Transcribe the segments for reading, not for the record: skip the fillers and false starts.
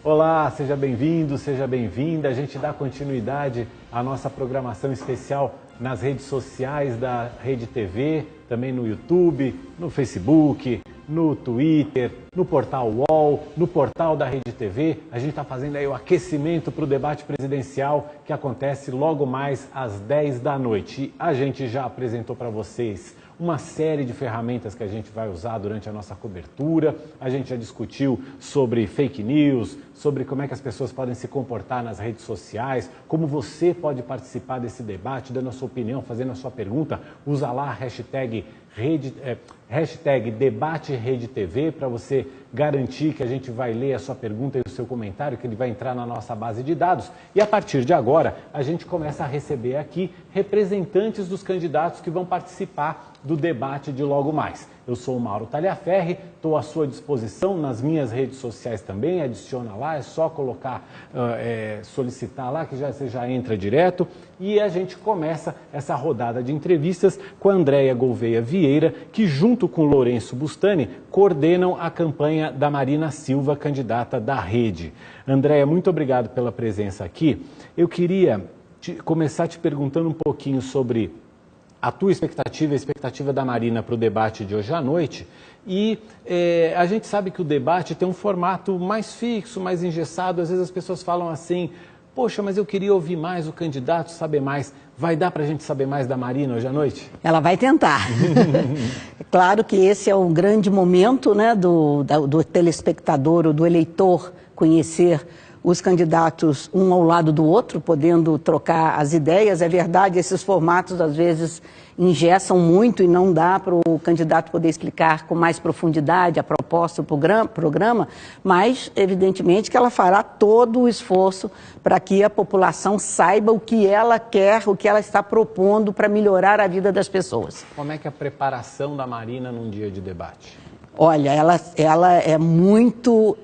Olá, seja bem-vindo, seja bem-vinda. A gente dá continuidade à nossa programação especial nas redes sociais da Rede TV, também no YouTube, no Facebook, no Twitter, no portal UOL, no portal da Rede TV. A gente está fazendo aí o aquecimento para o debate presidencial que acontece logo mais às 10 da noite. E a gente já apresentou para vocês uma série de ferramentas que a gente vai usar durante a nossa cobertura. A gente já discutiu sobre fake news, sobre como é que as pessoas podem se comportar nas redes sociais, como você pode participar desse debate, dando a sua opinião, fazendo a sua pergunta. Usa lá a hashtag Debate Rede TV para você garantir que a gente vai ler a sua pergunta e o seu comentário, que ele vai entrar na nossa base de dados. E a partir de agora, a gente começa a receber aqui representantes dos candidatos que vão participar do debate de logo mais. Eu sou o Mauro Taliaferri, estou à sua disposição nas minhas redes sociais também, adiciona lá, é só colocar, solicitar lá que você já entra direto. E a gente começa essa rodada de entrevistas com a Andréia Gouveia Vieira, que junto com Lourenço Bustani coordenam a campanha da Marina Silva, candidata da Rede. Andréia, muito obrigado pela presença aqui. Eu queria começar te perguntando um pouquinho sobre a tua expectativa, a expectativa da Marina para o debate de hoje à noite. E a gente sabe que o debate tem um formato mais fixo, mais engessado. Às vezes as pessoas falam assim, poxa, mas eu queria ouvir mais o candidato, saber mais. Vai dar para a gente saber mais da Marina hoje à noite? Ela vai tentar. É claro que esse é um grande momento, né, do telespectador ou do eleitor conhecer os candidatos um ao lado do outro, podendo trocar as ideias. É verdade, esses formatos às vezes engessam muito e não dá para o candidato poder explicar com mais profundidade a proposta do programa, mas evidentemente que ela fará todo o esforço para que a população saiba o que ela quer, o que ela está propondo para melhorar a vida das pessoas. Como é que é a preparação da Marina num dia de debate? Olha, ela é muito,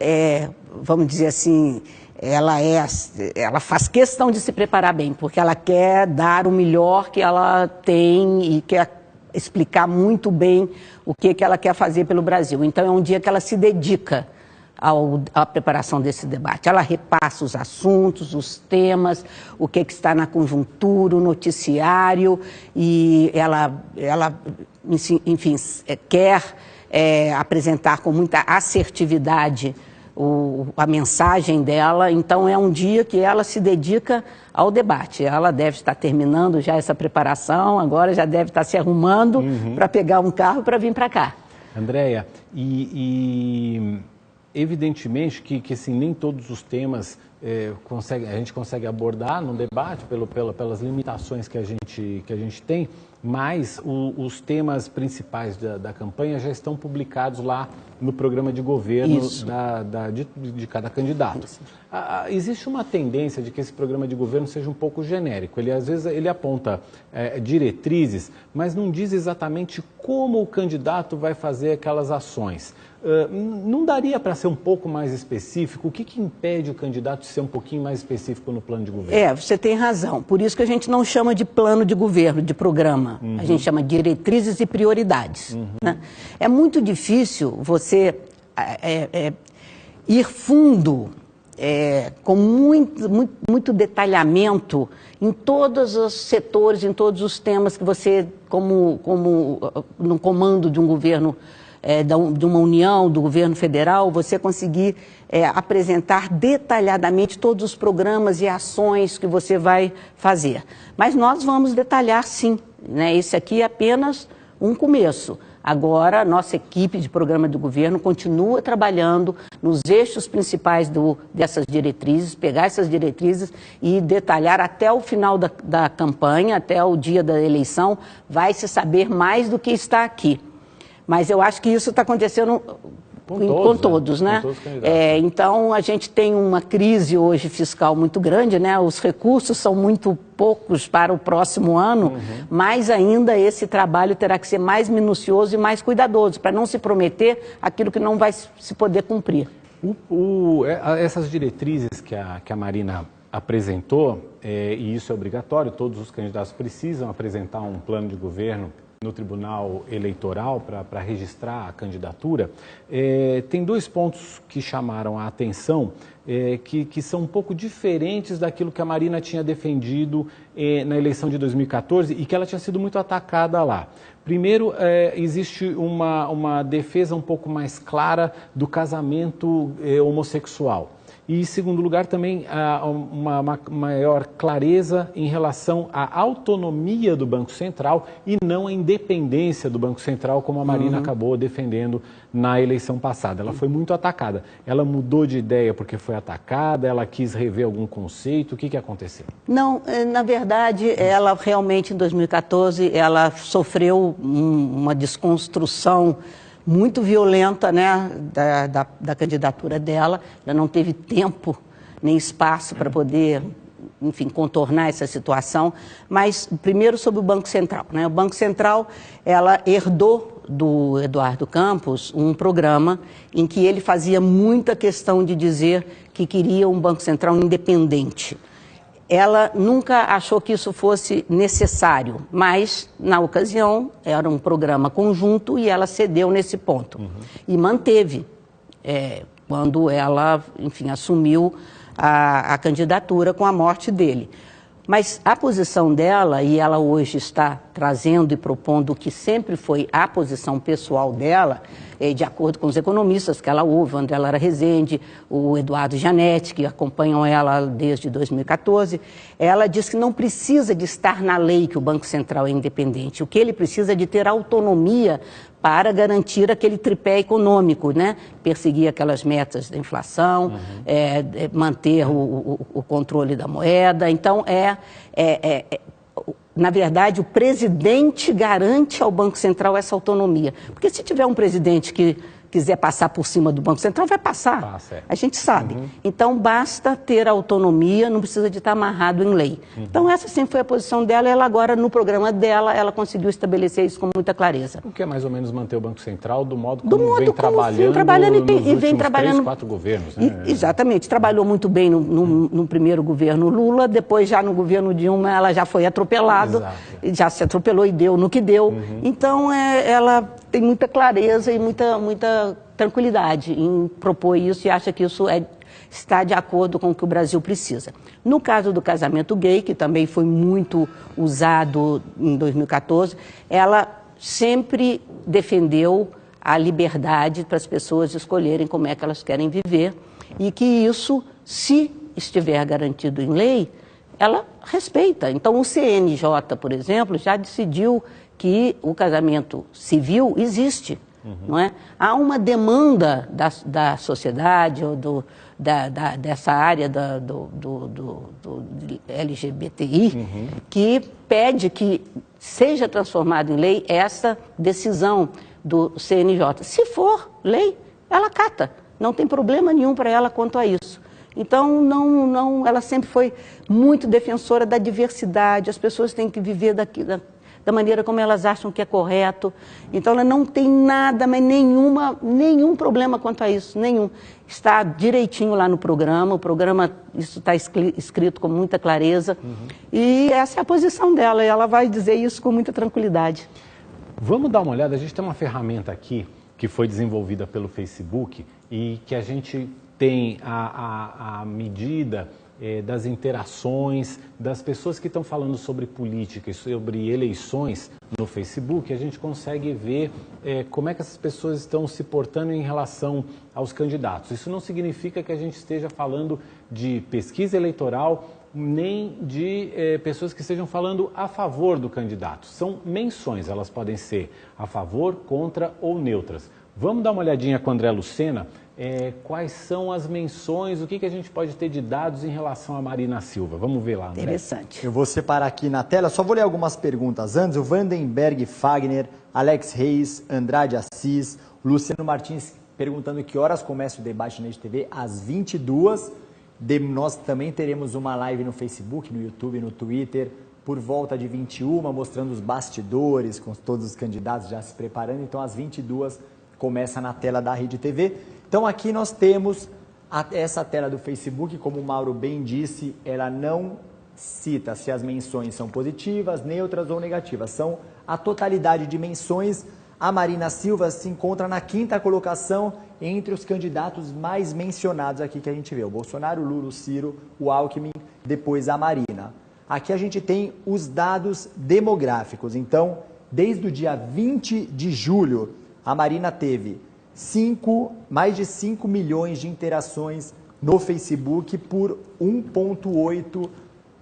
vamos dizer assim, ela faz questão de se preparar bem, porque ela quer dar o melhor que ela tem e quer explicar muito bem o que ela quer fazer pelo Brasil. Então é um dia que ela se dedica à preparação desse debate. Ela repassa os assuntos, os temas, o que está na conjuntura, o noticiário, e ela enfim, quer apresentar com muita assertividade a mensagem dela. Então é um dia que ela se dedica ao debate. Ela deve estar terminando já essa preparação, agora já deve estar se arrumando para pegar um carro para vir para cá. Andréia, evidentemente que assim, nem todos os temas a gente consegue abordar no debate pelas limitações que a gente tem, mas os temas principais da campanha já estão publicados lá no programa de governo de cada candidato. Existe uma tendência de que esse programa de governo seja um pouco genérico. Às vezes ele aponta diretrizes, mas não diz exatamente como o candidato vai fazer aquelas ações. Não daria para ser um pouco mais específico? O que impede o candidato de ser um pouquinho mais específico no plano de governo? Você tem razão. Por isso que a gente não chama de plano de governo, de programa. A gente chama de diretrizes e prioridades. Né? É muito difícil você ir fundo, com muito detalhamento em todos os setores, em todos os temas que você, como no comando de um governo, de uma união, do governo federal, você conseguir apresentar detalhadamente todos os programas e ações que você vai fazer. Mas nós vamos detalhar sim, né? Esse aqui é apenas um começo. Agora, a nossa equipe de programa do governo continua trabalhando nos eixos principais dessas diretrizes, pegar essas diretrizes e detalhar até o final da campanha, até o dia da eleição, vai se saber mais do que está aqui. Mas eu acho que isso está acontecendo com todos, né? Com todos os candidatos. Então, a gente tem uma crise hoje fiscal muito grande, né? Os recursos são muito poucos para o próximo ano, mas ainda esse trabalho terá que ser mais minucioso e mais cuidadoso, para não se prometer aquilo que não vai se poder cumprir. Essas diretrizes que a Marina apresentou, e isso é obrigatório, todos os candidatos precisam apresentar um plano de governo no Tribunal Eleitoral para registrar a candidatura, tem dois pontos que chamaram a atenção, que são um pouco diferentes daquilo que a Marina tinha defendido na eleição de 2014 e que ela tinha sido muito atacada lá. Primeiro, existe uma defesa um pouco mais clara do casamento homossexual. E, em segundo lugar, também uma maior clareza em relação à autonomia do Banco Central e não a independência do Banco Central, como a Marina acabou defendendo na eleição passada. Ela foi muito atacada. Ela mudou de ideia porque foi atacada, ela quis rever algum conceito. O que aconteceu? Não, na verdade, ela realmente, em 2014, ela sofreu uma desconstrução muito violenta, né, da candidatura dela. Ela não teve tempo nem espaço para poder, enfim, contornar essa situação. Mas, primeiro, sobre o Banco Central, né? O Banco Central, ela herdou do Eduardo Campos um programa em que ele fazia muita questão de dizer que queria um Banco Central independente. Ela nunca achou que isso fosse necessário, mas, na ocasião, era um programa conjunto e ela cedeu nesse ponto. E manteve, quando ela, enfim, assumiu a candidatura com a morte dele. Mas a posição dela, e ela hoje está trazendo e propondo o que sempre foi a posição pessoal dela, de acordo com os economistas que ela ouve, o André Lara Rezende, o Eduardo Janetti, que acompanham ela desde 2014, ela diz que não precisa de estar na lei que o Banco Central é independente. O que ele precisa é de ter autonomia para garantir aquele tripé econômico, né? Perseguir aquelas metas da inflação, manter o controle da moeda. Então, na verdade, o presidente garante ao Banco Central essa autonomia. Porque se tiver um presidente que quiser passar por cima do Banco Central, vai passar. A gente sabe. Então, basta ter autonomia, não precisa de estar amarrado em lei. Então, essa sempre foi a posição dela. Ela agora, no programa dela, ela conseguiu estabelecer isso com muita clareza. O que é mais ou menos manter o Banco Central do modo como vem trabalhando nos últimos 3, 4 governos, né? Exatamente. Trabalhou muito bem no primeiro governo Lula, depois já no governo Dilma ela já foi atropelada, já se atropelou e deu no que deu. Então, ela tem muita clareza e muita tranquilidade em propor isso e acha que isso está de acordo com o que o Brasil precisa. No caso do casamento gay, que também foi muito usado em 2014, ela sempre defendeu a liberdade para as pessoas escolherem como é que elas querem viver e que isso, se estiver garantido em lei, ela respeita. Então, o CNJ, por exemplo, já decidiu que o casamento civil existe, não é? Há uma demanda da sociedade ou dessa área do LGBTI que pede que seja transformada em lei essa decisão do CNJ. Se for lei, ela acata. Não tem problema nenhum para ela quanto a isso. Então, ela sempre foi muito defensora da diversidade. As pessoas têm que viver da maneira como elas acham que é correto. Então, ela não tem nada, mas nenhum problema quanto a isso, nenhum. Está direitinho lá no programa, isso está escrito com muita clareza, e essa é a posição dela, e ela vai dizer isso com muita tranquilidade. Vamos dar uma olhada, a gente tem uma ferramenta aqui, que foi desenvolvida pelo Facebook, e que a gente tem a medida das interações, das pessoas que estão falando sobre política e sobre eleições no Facebook, a gente consegue ver como é que essas pessoas estão se portando em relação aos candidatos. Isso não significa que a gente esteja falando de pesquisa eleitoral, nem de pessoas que estejam falando a favor do candidato. São menções, elas podem ser a favor, contra ou neutras. Vamos dar uma olhadinha com o André Lucena. Quais são as menções, o que a gente pode ter de dados em relação a Marina Silva? Vamos ver lá, André. Interessante. Eu vou separar aqui na tela, só vou ler algumas perguntas antes. O Vandenberg Fagner, Alex Reis, Andrade Assis, Luciano Martins perguntando que horas começa o debate na TV, às 22h. Nós também teremos uma live no Facebook, no YouTube, no Twitter, por volta de 21h, mostrando os bastidores, com todos os candidatos já se preparando. Então, às 22h começa na tela da Rede TV. Então, aqui nós temos essa tela do Facebook, como o Mauro bem disse, ela não cita se as menções são positivas, neutras ou negativas. São a totalidade de menções. A Marina Silva se encontra na 5ª colocação entre os candidatos mais mencionados aqui que a gente vê. O Bolsonaro, o Lula, o Ciro, o Alckmin, depois a Marina. Aqui a gente tem os dados demográficos. Então, desde o dia 20 de julho, a Marina teve mais de 5 milhões de interações no Facebook por 1,8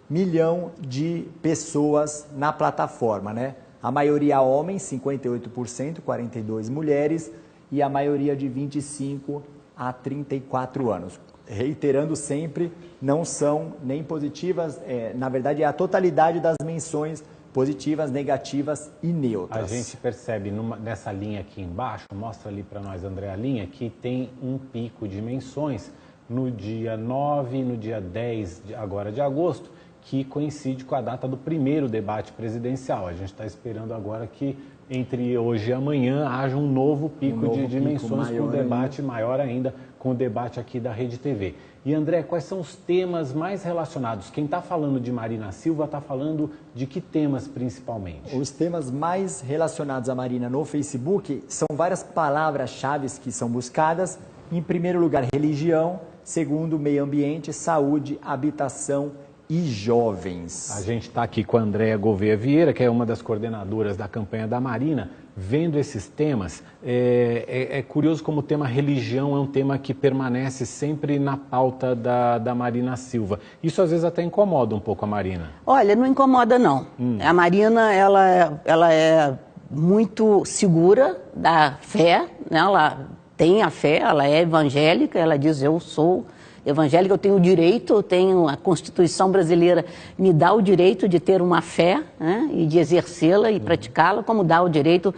milhão de pessoas na plataforma, né? A maioria homens, 58%, 42 mulheres, e a maioria de 25 a 34 anos. Reiterando sempre, não são nem positivas, na verdade é a totalidade das menções positivas, negativas e neutras. A gente percebe nessa linha aqui embaixo, mostra ali para nós, André, a linha, que tem um pico de menções no dia 9 e no dia 10 agora de agosto, que coincide com a data do primeiro debate presidencial. A gente está esperando agora que entre hoje e amanhã haja um novo pico de dimensões, com um debate maior ainda, com o debate aqui da Rede TV. E André, quais são os temas mais relacionados? Quem está falando de Marina Silva está falando de que temas principalmente? Os temas mais relacionados à Marina no Facebook são várias palavras-chave que são buscadas. Em primeiro lugar, religião. Segundo, meio ambiente, saúde, habitação e jovens. A gente está aqui com a Andréa Gouveia Vieira, que é uma das coordenadoras da campanha da Marina, vendo esses temas. É curioso como o tema religião é um tema que permanece sempre na pauta da Marina Silva. Isso às vezes até incomoda um pouco a Marina. Olha, não incomoda não. A Marina, ela é muito segura da fé, né? Ela tem a fé, ela é evangélica, ela diz, eu sou evangélica, eu tenho o direito, a Constituição brasileira me dá o direito de ter uma fé, né, e de exercê-la e praticá-la, como dá o direito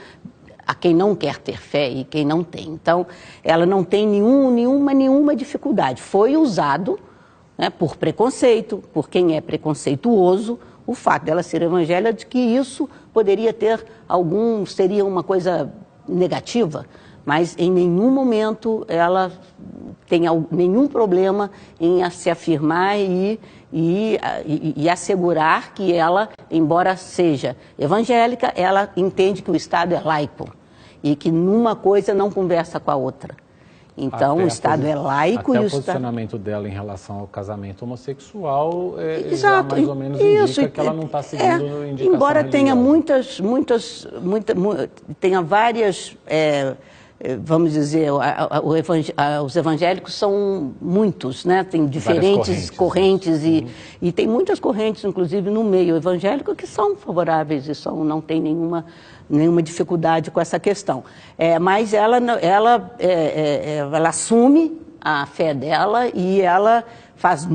a quem não quer ter fé e quem não tem. Então, ela não tem nenhuma dificuldade. Foi usado, né, por preconceito, por quem é preconceituoso, o fato dela ser evangélica, de que isso poderia ter seria uma coisa negativa, mas em nenhum momento ela tem nenhum problema em se afirmar e assegurar que ela, embora seja evangélica, ela entende que o Estado é laico e que numa coisa não conversa com a outra. Então, o Estado é laico e o posicionamento dela em relação ao casamento homossexual já mais ou menos indica que ela não está seguindo indicação embora religiosa. tenha várias, vamos dizer, os evangélicos são muitos, né? Tem diferentes correntes e tem muitas correntes, inclusive no meio evangélico, que são favoráveis e não tem nenhuma dificuldade com essa questão. Mas ela assume a fé dela e ela faz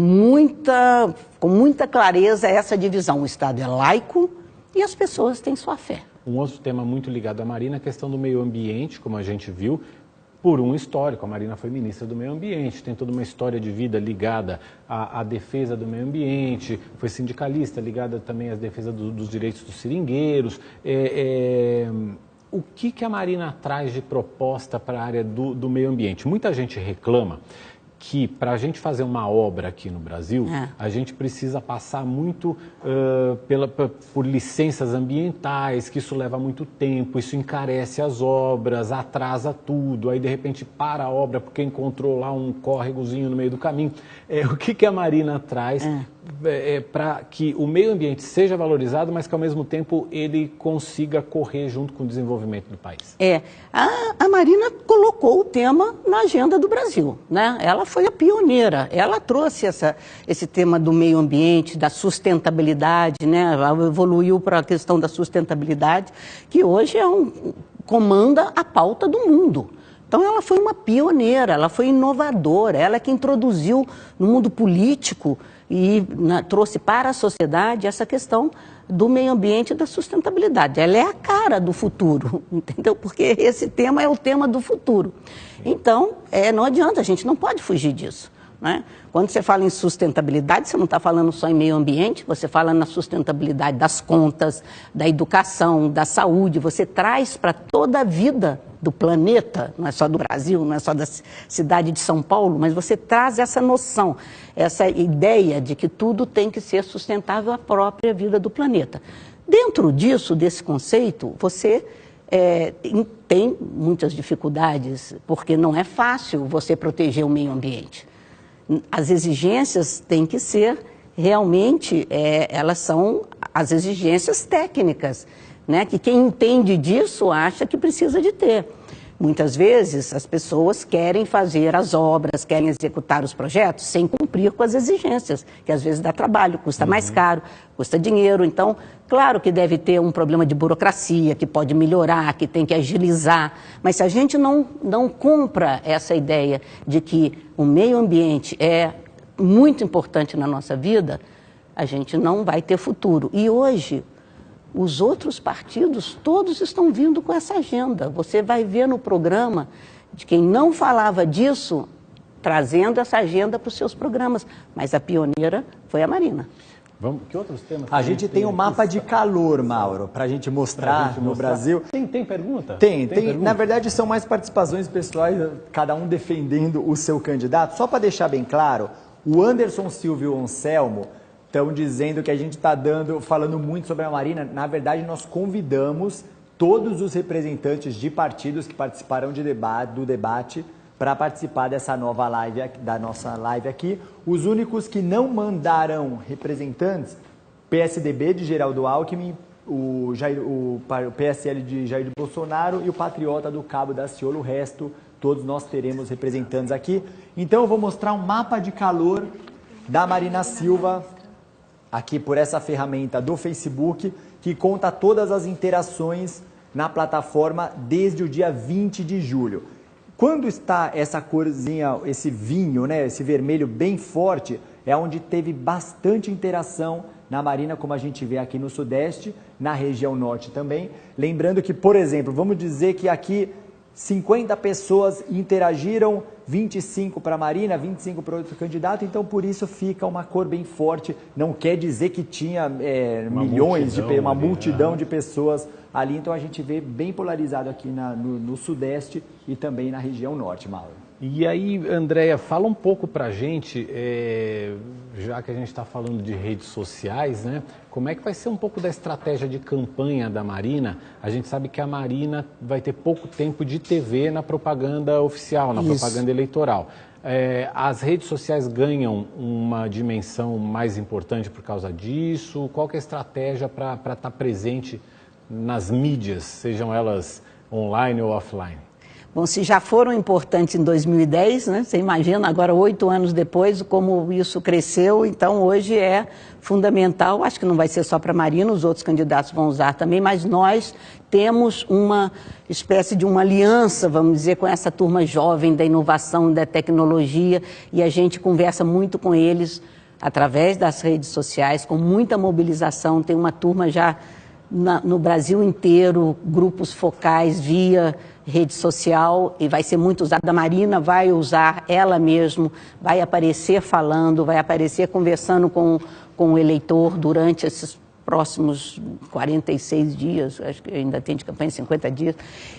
com muita clareza essa divisão. O Estado é laico e as pessoas têm sua fé. Um outro tema muito ligado à Marina é a questão do meio ambiente, como a gente viu, por um histórico. A Marina foi ministra do meio ambiente, tem toda uma história de vida ligada à defesa do meio ambiente, foi sindicalista, ligada também à defesa dos direitos dos seringueiros. O que a Marina traz de proposta para a área do meio ambiente? Muita gente reclama que para a gente fazer uma obra aqui no Brasil, a gente precisa passar muito por licenças ambientais, que isso leva muito tempo, isso encarece as obras, atrasa tudo, aí de repente para a obra porque encontrou lá um córregozinho no meio do caminho. O que a Marina traz para que o meio ambiente seja valorizado, mas que ao mesmo tempo ele consiga correr junto com o desenvolvimento do país? A Marina colocou o tema na agenda do Brasil, né? Ela foi a pioneira, ela trouxe esse tema do meio ambiente, da sustentabilidade, né? Ela evoluiu para a questão da sustentabilidade, que hoje comanda a pauta do mundo. Então ela foi uma pioneira, ela foi inovadora, ela que introduziu no mundo político e trouxe para a sociedade essa questão do meio ambiente e da sustentabilidade. Ela é a cara do futuro, entendeu? Porque esse tema é o tema do futuro. Então, não adianta, a gente não pode fugir disso. né? Quando você fala em sustentabilidade, você não está falando só em meio ambiente, você fala na sustentabilidade das contas, da educação, da saúde, você traz para toda a vida do planeta, não é só do Brasil, não é só da cidade de São Paulo, mas você traz essa noção, essa ideia de que tudo tem que ser sustentável à própria vida do planeta. Dentro disso, desse conceito, você tem muitas dificuldades, porque não é fácil você proteger o meio ambiente. As exigências têm que ser realmente, elas são as exigências técnicas, né? Que quem entende disso acha que precisa de ter. Muitas vezes as pessoas querem fazer as obras, querem executar os projetos sem cumprir com as exigências, que às vezes dá trabalho, custa mais caro, custa dinheiro. Então, claro que deve ter um problema de burocracia, que pode melhorar, que tem que agilizar. Mas se a gente não compra essa ideia de que o meio ambiente é muito importante na nossa vida, a gente não vai ter futuro. E hoje, os outros partidos, todos estão vindo com essa agenda. Você vai ver no programa de quem não falava disso, trazendo essa agenda para os seus programas. Mas a pioneira foi a Marina. Que outros temas? A gente tem um mapa de calor, Mauro, para a gente mostrar no Brasil. Tem pergunta? Tem. Pergunta? Na verdade, são mais participações pessoais, cada um defendendo o seu candidato. Só para deixar bem claro, o Anderson Silva e o Anselmo estão dizendo que a gente está falando muito sobre a Marina. Na verdade, nós convidamos todos os representantes de partidos que participarão do debate para participar dessa nova live, da nossa live aqui. Os únicos que não mandarão representantes, PSDB de Geraldo Alckmin, o PSL de Jair Bolsonaro e o Patriota do Cabo Daciolo. O resto, todos nós teremos representantes aqui. Então, eu vou mostrar um mapa de calor da Marina Silva, aqui por essa ferramenta do Facebook, que conta todas as interações na plataforma desde o dia 20 de julho. Quando está essa corzinha, esse vinho, né, esse vermelho bem forte, é onde teve bastante interação na Marina, como a gente vê aqui no Sudeste, na região Norte também. Lembrando que, por exemplo, vamos dizer que aqui 50 pessoas interagiram, 25 para a Marina, 25 para outro candidato, então por isso fica uma cor bem forte. Não quer dizer que tinha uma multidão de pessoas ali, então a gente vê bem polarizado aqui no Sudeste e também na região Norte, Mauro. E aí, Andréia, fala um pouco para a gente, já que a gente está falando de redes sociais, né? Como é que vai ser um pouco da estratégia de campanha da Marina? A gente sabe que a Marina vai ter pouco tempo de TV na propaganda oficial, na propaganda eleitoral. As redes sociais ganham uma dimensão mais importante por causa disso? Qual que é a estratégia para estar presente nas mídias, sejam elas online ou offline? Bom, se já foram importantes em 2010, né? Você imagina agora 8 anos depois como isso cresceu, então hoje é fundamental. Acho que não vai ser só para a Marina, os outros candidatos vão usar também, mas nós temos uma espécie de uma aliança, vamos dizer, com essa turma jovem da inovação, da tecnologia, e a gente conversa muito com eles através das redes sociais, com muita mobilização. Tem uma turma já no Brasil inteiro, grupos focais via rede social, e vai ser muito usada. A Marina vai usar ela mesma, vai aparecer falando, vai aparecer conversando com o eleitor durante esses próximos 46 dias, acho que ainda tem de campanha 50 dias,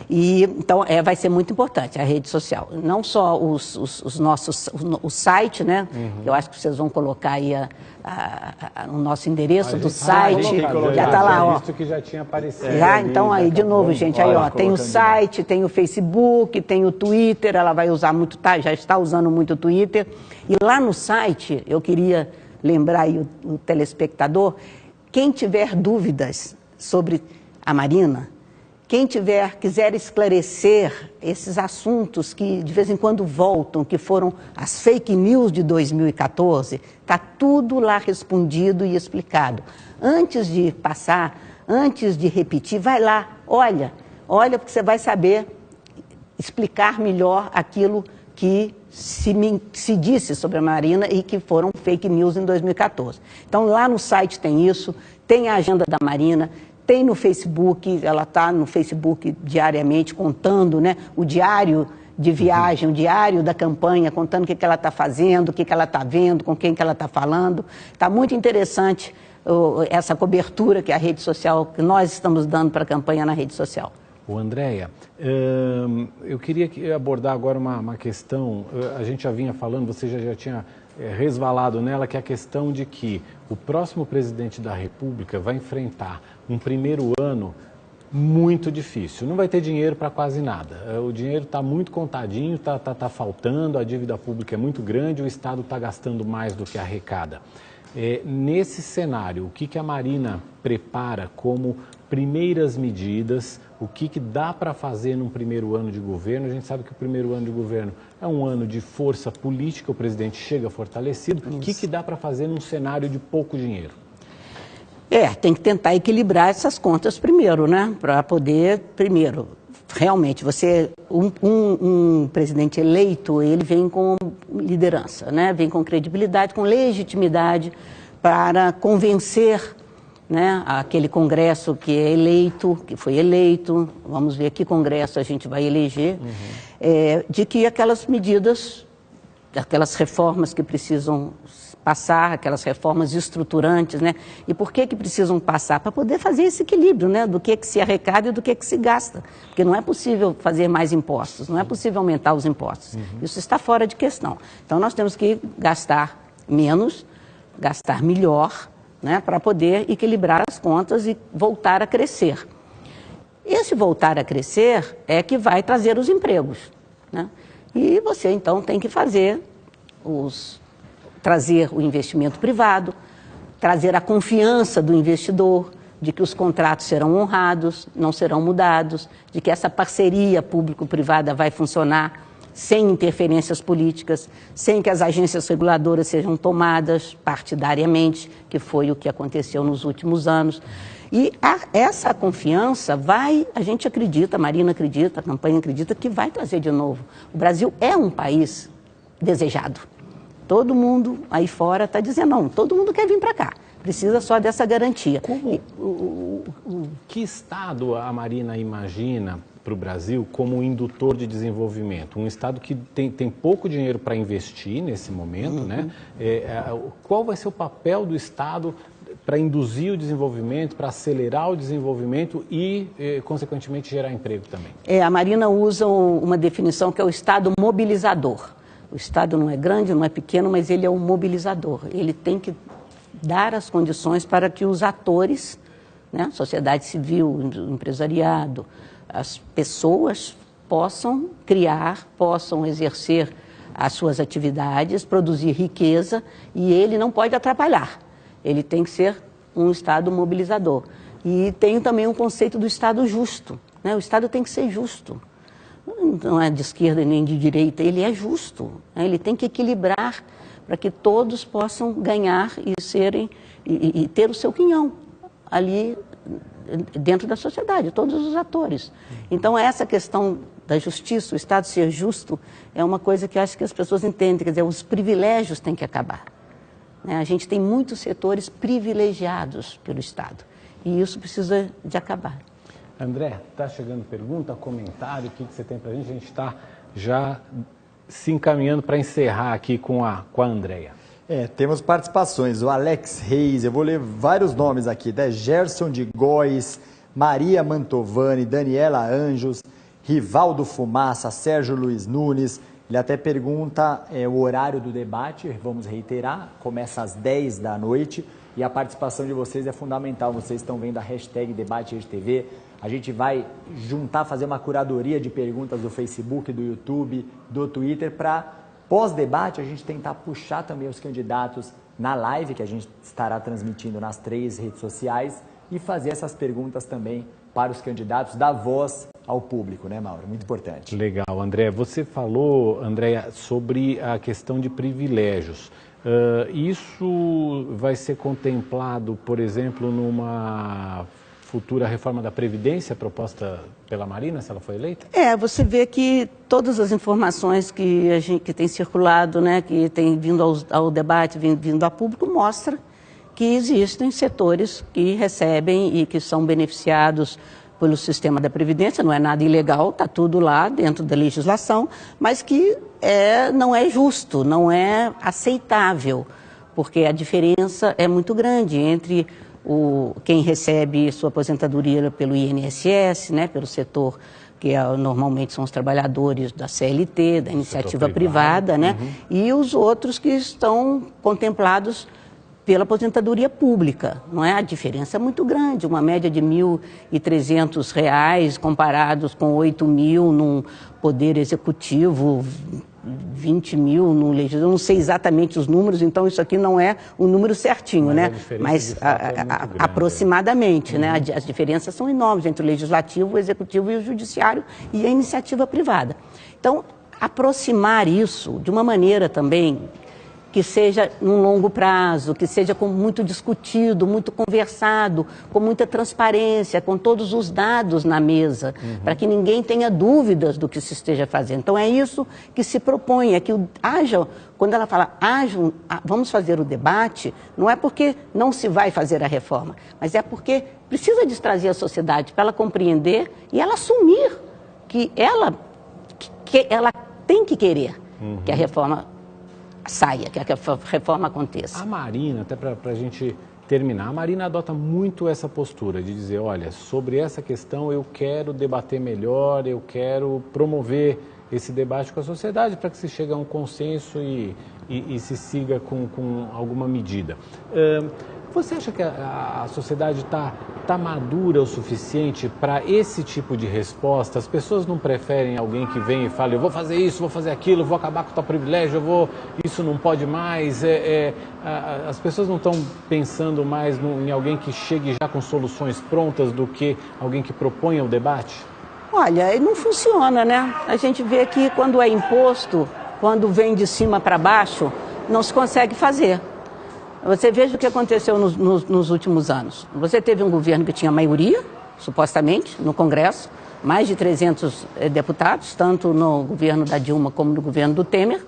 e então vai ser muito importante a rede social, não só o site, né? Eu acho que vocês vão colocar aí o nosso endereço do site, já está lá, ó. Visto que já tinha aparecido. Então aí de novo, gente, aí ó, tem o site, tem o Facebook, tem o Twitter, ela vai usar muito, já está usando muito o Twitter, e lá no site, eu queria lembrar aí o telespectador, quem tiver dúvidas sobre a Marina, quem quiser esclarecer esses assuntos que de vez em quando voltam, que foram as fake news de 2014, está tudo lá respondido e explicado. Antes de passar, antes de repetir, vai lá, olha porque você vai saber explicar melhor aquilo que se disse sobre a Marina e que foram fake news em 2014. Então, lá no site tem isso, tem a agenda da Marina, tem no Facebook, ela está no Facebook diariamente contando, né, o diário de viagem, o diário da campanha, contando o que ela está fazendo, o que ela está vendo, com quem que ela está falando. Está muito interessante essa cobertura que a rede social, que nós estamos dando para a campanha na rede social. Andréia, eu queria abordar agora uma questão, a gente já vinha falando, você já tinha resvalado nela, que é a questão de que o próximo presidente da República vai enfrentar um primeiro ano muito difícil. Não vai ter dinheiro para quase nada. O dinheiro está muito contadinho, está faltando, a dívida pública é muito grande, o Estado está gastando mais do que arrecada. Nesse cenário, o que a Marina prepara como primeiras medidas, o que dá para fazer num primeiro ano de governo? A gente sabe que o primeiro ano de governo é um ano de força política, o presidente chega fortalecido. Isso. O que dá para fazer num cenário de pouco dinheiro? Tem que tentar equilibrar essas contas primeiro, né? Para poder, primeiro, realmente, um presidente eleito, ele vem com liderança, né? Vem com credibilidade, com legitimidade para convencer, né, aquele Congresso que é eleito, que foi eleito, vamos ver que Congresso a gente vai eleger, de que aquelas medidas, aquelas reformas que precisam passar, aquelas reformas estruturantes, né? E por que precisam passar? Para poder fazer esse equilíbrio, né? Do que se arrecada e do que se gasta. Porque não é possível fazer mais impostos, não é possível aumentar os impostos. Isso está fora de questão. Então nós temos que gastar menos, gastar melhor, né? Para poder equilibrar as contas e voltar a crescer. Esse voltar a crescer é que vai trazer os empregos, né? E você então tem que trazer o investimento privado, trazer a confiança do investidor, de que os contratos serão honrados, não serão mudados, de que essa parceria público-privada vai funcionar sem interferências políticas, sem que as agências reguladoras sejam tomadas partidariamente, que foi o que aconteceu nos últimos anos. E essa confiança a gente acredita, a Marina acredita, a campanha acredita, que vai trazer de novo. O Brasil é um país desejado. Todo mundo aí fora está dizendo, não, todo mundo quer vir para cá, precisa só dessa garantia. Que Estado a Marina imagina para o Brasil como um indutor de desenvolvimento? Um Estado que tem pouco dinheiro para investir nesse momento, né? Qual vai ser o papel do Estado para induzir o desenvolvimento, para acelerar o desenvolvimento e, consequentemente, gerar emprego também? A Marina usa uma definição que é o Estado mobilizador. O Estado não é grande, não é pequeno, mas ele é um mobilizador. Ele tem que dar as condições para que os atores, né, sociedade civil, empresariado, as pessoas possam criar, possam exercer as suas atividades, produzir riqueza, e ele não pode atrapalhar. Ele tem que ser um Estado mobilizador. E tem também um conceito do Estado justo, né? O Estado tem que ser justo. Não é de esquerda nem de direita, ele é justo, né? Ele tem que equilibrar para que todos possam ganhar e ter o seu quinhão ali dentro da sociedade, todos os atores. Então essa questão da justiça, o Estado ser justo, é uma coisa que acho que as pessoas entendem, quer dizer, os privilégios têm que acabar, né? A gente tem muitos setores privilegiados pelo Estado e isso precisa de acabar. André, está chegando pergunta, comentário, o que você tem para a gente? A gente está já se encaminhando para encerrar aqui com a Andréia. Temos participações. O Alex Reis, eu vou ler vários nomes aqui, né? Gerson de Góes, Maria Mantovani, Daniela Anjos, Rivaldo Fumaça, Sérgio Luiz Nunes. Ele até pergunta o horário do debate, vamos reiterar, começa às 10 da noite e a participação de vocês é fundamental. Vocês estão vendo a hashtag Debate Rede TV. A gente vai juntar, fazer uma curadoria de perguntas do Facebook, do YouTube, do Twitter, para pós-debate a gente tentar puxar também os candidatos na live que a gente estará transmitindo nas 3 redes sociais e fazer essas perguntas também para os candidatos, dar voz ao público, né, Mauro? Muito importante. Legal, André. Você falou, Andréia, sobre a questão de privilégios. Isso vai ser contemplado, por exemplo, numa futura reforma da Previdência proposta pela Marina, se ela for eleita? Você vê que todas as informações que tem circulado, né, que tem vindo ao debate, vindo a público, mostra que existem setores que recebem e que são beneficiados pelo sistema da Previdência, não é nada ilegal, está tudo lá dentro da legislação, mas que não é justo, não é aceitável, porque a diferença é muito grande entre quem recebe sua aposentadoria pelo INSS, né, pelo setor que normalmente são os trabalhadores da CLT, da iniciativa privada, né, e os outros que estão contemplados pela aposentadoria pública, não é? A diferença é muito grande, uma média de R$ 1.300 comparados com 8.000 num poder executivo, 20 mil no legislativo, não sei exatamente os números, então isso aqui não é o número certinho, né? Mas aproximadamente, né? As diferenças são enormes entre o legislativo, o executivo e o judiciário e a iniciativa privada. Então, aproximar isso de uma maneira também que seja num longo prazo, que seja muito discutido, muito conversado, com muita transparência, com todos os dados na mesa, para que ninguém tenha dúvidas do que se esteja fazendo. Então é isso que se propõe, é que quando ela fala, vamos fazer o debate, não é porque não se vai fazer a reforma, mas é porque precisa trazer a sociedade para ela compreender e ela assumir que ela tem que querer que a reforma saia, que a reforma aconteça. A Marina, até para a gente terminar, a Marina adota muito essa postura de dizer, olha, sobre essa questão eu quero debater melhor, eu quero promover esse debate com a sociedade para que se chegue a um consenso e se siga com alguma medida. Você acha que a sociedade está madura o suficiente para esse tipo de resposta? As pessoas não preferem alguém que vem e fale, eu vou fazer isso, vou fazer aquilo, vou acabar com o teu privilégio, isso não pode mais. As pessoas não estão pensando mais em alguém que chegue já com soluções prontas do que alguém que proponha o debate? Olha, não funciona, né? A gente vê que quando é imposto, quando vem de cima para baixo, não se consegue fazer. Você veja o que aconteceu nos últimos anos. Você teve um governo que tinha maioria, supostamente, no Congresso, mais de 300 deputados, tanto no governo da Dilma como no governo do Temer,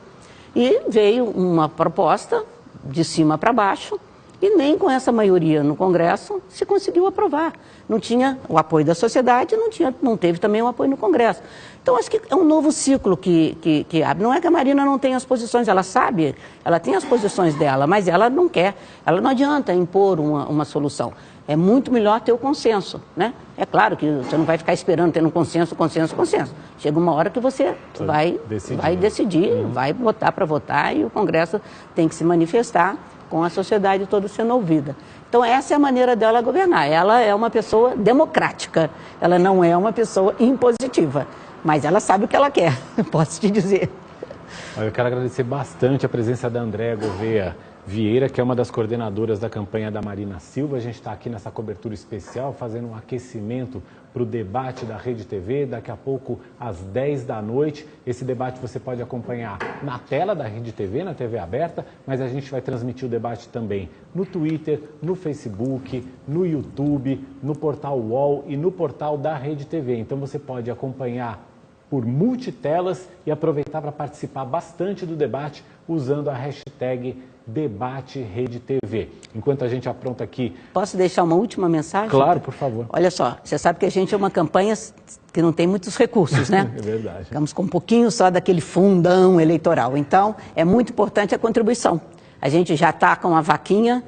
e veio uma proposta de cima para baixo, e nem com essa maioria no Congresso se conseguiu aprovar. Não tinha o apoio da sociedade, não teve também o apoio no Congresso. Então, acho que é um novo ciclo que abre. Não é que a Marina não tenha as posições, ela sabe, ela tem as posições dela, mas ela não quer, ela não adianta impor uma solução. É muito melhor ter o consenso, né? É claro que você não vai ficar esperando tendo um consenso. Chega uma hora que você vai decidir, vai botar para votar e o Congresso tem que se manifestar com a sociedade toda sendo ouvida. Então, essa é a maneira dela governar. Ela é uma pessoa democrática, ela não é uma pessoa impositiva, mas ela sabe o que ela quer, posso te dizer. Eu quero agradecer bastante a presença da Andréa Gouveia Vieira, que é uma das coordenadoras da campanha da Marina Silva. A gente está aqui nessa cobertura especial, fazendo um aquecimento para o debate da Rede TV, daqui a pouco às 10 da noite. Esse debate você pode acompanhar na tela da Rede TV, na TV aberta, mas a gente vai transmitir o debate também no Twitter, no Facebook, no YouTube, no portal UOL e no portal da Rede TV. Então você pode acompanhar por multitelas e aproveitar para participar bastante do debate usando a hashtag Debate Rede TV. Enquanto a gente apronta aqui... Posso deixar uma última mensagem? Claro, por favor. Olha só, você sabe que a gente é uma campanha que não tem muitos recursos, né? É verdade. Ficamos com um pouquinho só daquele fundão eleitoral. Então, é muito importante a contribuição. A gente já está com a vaquinha,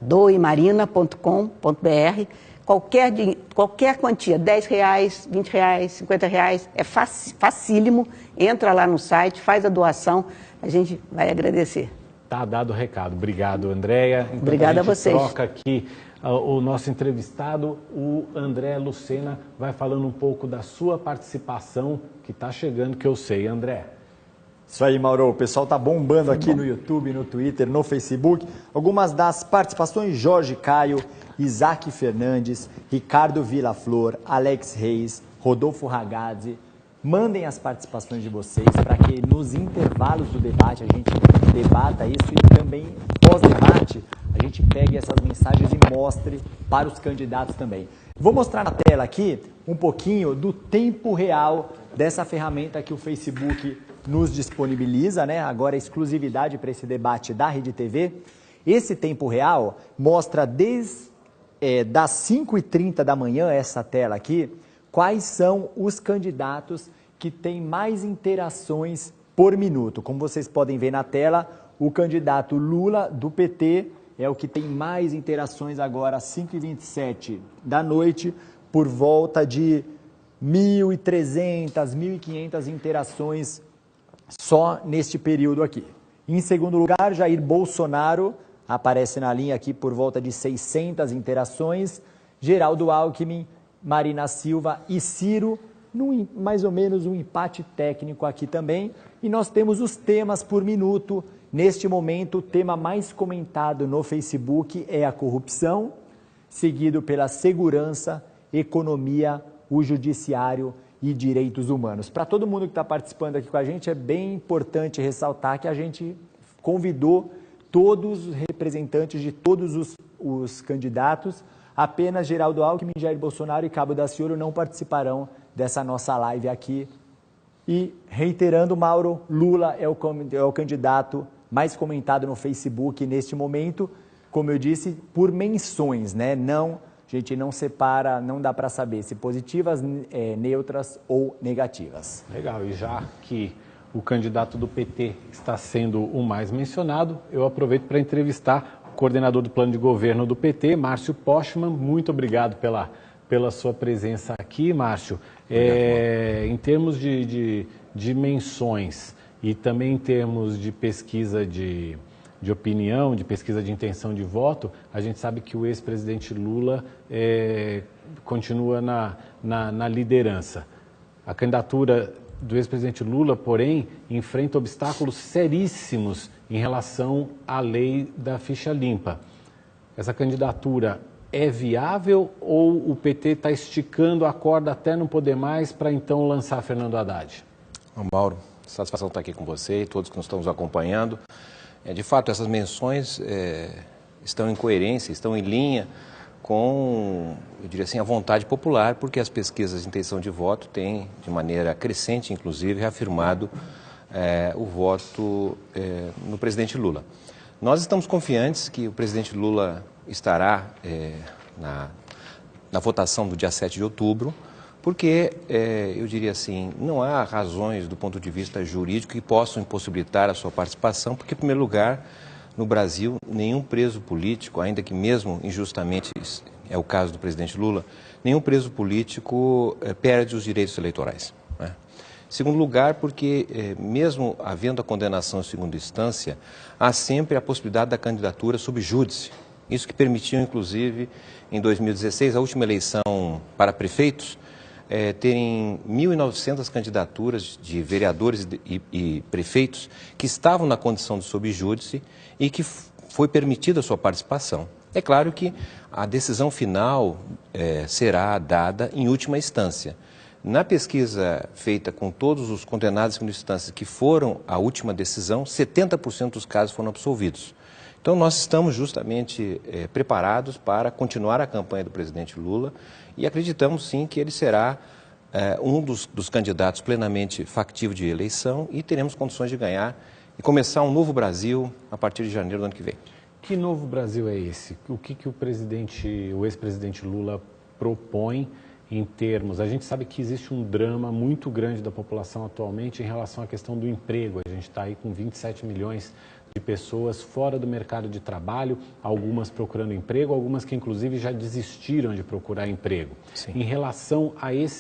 doemarina.com.br. Qualquer quantia, R$10, R$20, R$50, é facílimo. Entra lá no site, faz a doação, a gente vai agradecer. Tá dado o recado. Obrigado, Andréia. Obrigada a vocês. Troca aqui o nosso entrevistado, o André Lucena, vai falando um pouco da sua participação, que está chegando, que eu sei. André. Isso aí, Mauro. O pessoal tá bombando aqui no YouTube, no Twitter, no Facebook. Algumas das participações: Jorge Caio, Isaac Fernandes, Ricardo Villaflor, Alex Reis, Rodolfo Ragazzi. Mandem as participações de vocês para que nos intervalos do debate a gente debata isso e também pós-debate a gente pegue essas mensagens e mostre para os candidatos também. Vou mostrar na tela aqui um pouquinho do tempo real dessa ferramenta que o Facebook nos disponibiliza, né? Agora exclusividade para esse debate da Rede TV. Esse tempo real mostra desde das 5h30 da manhã, essa tela aqui, quais são os candidatos que têm mais interações por minuto. Como vocês podem ver na tela, o candidato Lula, do PT, é o que tem mais interações agora, às 5h27 da noite, por volta de 1.300, 1.500 interações só neste período aqui. Em segundo lugar, Jair Bolsonaro aparece na linha aqui por volta de 600 interações. Geraldo Alckmin, Marina Silva e Ciro, mais ou menos um empate técnico aqui também. E nós temos os temas por minuto. Neste momento, o tema mais comentado no Facebook é a corrupção, seguido pela segurança, economia, o judiciário e direitos humanos. Para todo mundo que está participando aqui com a gente, é bem importante ressaltar que a gente convidou todos os representantes de todos os candidatos. Apenas Geraldo Alckmin, Jair Bolsonaro e Cabo Daciolo não participarão dessa nossa live aqui. E reiterando, Mauro, Lula é o candidato mais comentado no Facebook neste momento, como eu disse, por menções, né? A gente não separa, não dá para saber se positivas, neutras ou negativas. Legal, e já que o candidato do PT está sendo o mais mencionado, eu aproveito para entrevistar o coordenador do plano de governo do PT, Márcio Postman. Muito obrigado pela sua presença aqui, Márcio. Em termos de menções e também em termos de pesquisa de opinião, de pesquisa de intenção de voto, a gente sabe que o ex-presidente Lula continua na liderança. A candidatura do ex-presidente Lula, porém, enfrenta obstáculos seríssimos em relação à lei da ficha limpa. Essa candidatura é viável ou o PT está esticando a corda até não poder mais para então lançar Fernando Haddad? Mauro, satisfação estar aqui com você e todos que nos estão nos acompanhando. De fato, essas menções estão em coerência, estão em linha com, eu diria assim, a vontade popular, porque as pesquisas de intenção de voto têm, de maneira crescente, inclusive, reafirmado o voto no presidente Lula. Nós estamos confiantes que o presidente Lula estará na votação do dia 7 de outubro, porque, eu diria assim, não há razões do ponto de vista jurídico que possam impossibilitar a sua participação, porque, em primeiro lugar, no Brasil, nenhum preso político, ainda que mesmo injustamente, é o caso do presidente Lula, nenhum preso político perde os direitos eleitorais, né? Em segundo lugar, porque mesmo havendo a condenação em segunda instância, há sempre a possibilidade da candidatura sob júdice. Isso que permitiu, inclusive, em 2016, a última eleição para prefeitos, terem 1.900 candidaturas de vereadores e prefeitos que estavam na condição de sob júdice e que foi permitida a sua participação. É claro que a decisão final será dada em última instância. Na pesquisa feita com todos os condenados em segunda instância que foram à última decisão, 70% dos casos foram absolvidos. Então, nós estamos justamente preparados para continuar a campanha do presidente Lula e acreditamos, sim, que ele será um dos candidatos plenamente factível de eleição e teremos condições de ganhar e começar um novo Brasil a partir de janeiro do ano que vem. Que novo Brasil é esse? O que o ex-presidente Lula propõe em termos... A gente sabe que existe um drama muito grande da população atualmente em relação à questão do emprego. A gente está aí com 27 milhões de pessoas fora do mercado de trabalho, algumas procurando emprego, algumas que inclusive já desistiram de procurar emprego. Sim. Em relação a esse